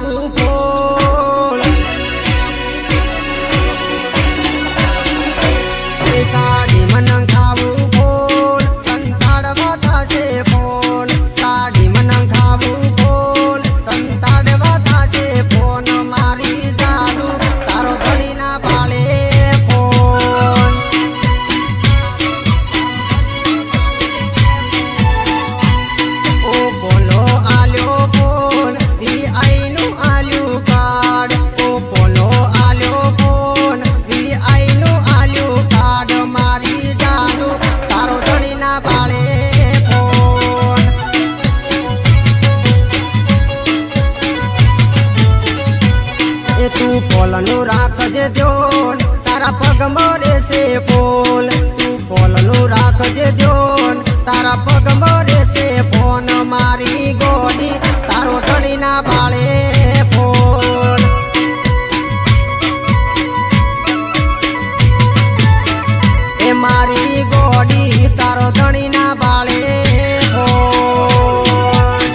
ખાવું ફોલ સાડી મનંગ ખાવું ફોલ સંતાડવા થાશે ફોન સાડી મનંગ ખાવું ફોલ સંતાડવા થાશે ફોન મારી જાનુ તારો ધણી ના પાળે ફોન ઓ બોલો આલ્યો ફોન ઈ આઈનું આલ્યું કાર્ડ ઓ બોલો આલ્યો ફોન ઈ આઈનું આલ્યું કાર્ડ મારી જાનુ તારો ધણી ના પાળે ફોન એ તું ફોલનું રાખજે જોન તારા પગમાં રહેશે ફોલ તું ફોલનું રાખજે જોન તારા પગમાં રહેશે ફોન મારી ગોડી તારો ધણી ના પાળે ફોન એ મારી ગોડી તારો ધણી ના પાળે ફોન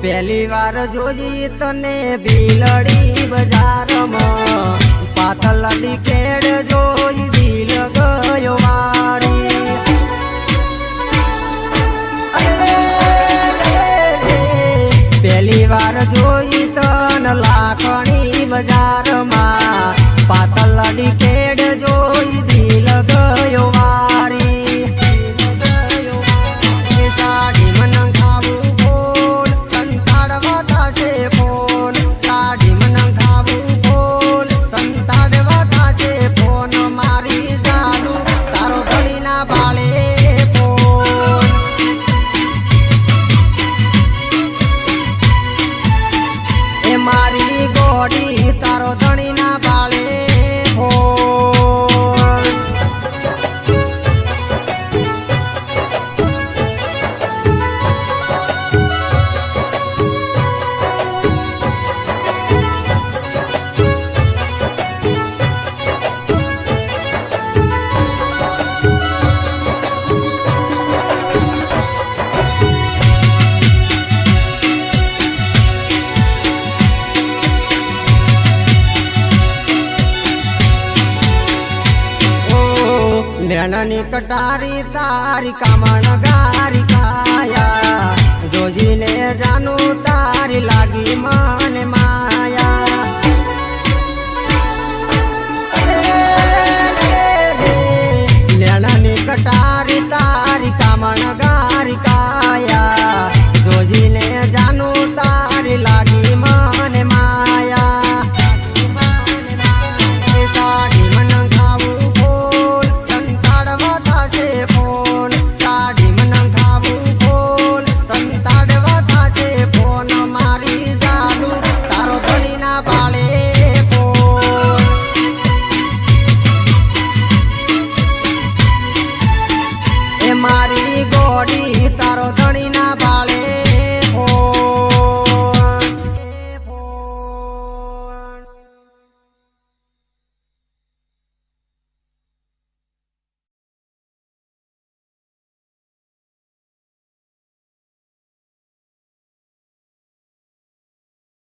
પહેલી વાર જોઈ તને ભીલડી બજારમાં પાતળડી કેડ જોઈ દિલ ગયો વારી પહેલી વાર જોઈ તન લાખણી બજારમાં પાતળડી કેડ જોઈ દિલ ગયો વારી સાડી મનંગ ખાવું ફોલ સંતાડવા થાશે ફોન સાડી મનંગ ખાવું ફોલ સંતાડવા થાશે ફોન મારી જાનુ તારો ધણી ના પાળે ફોન એ મારી ગોડી તારો ધણી ના પાળે ફોન નેણની કટારી તારી કામણ ગારી કાયા જોજીને જાનું તારી લાગી મને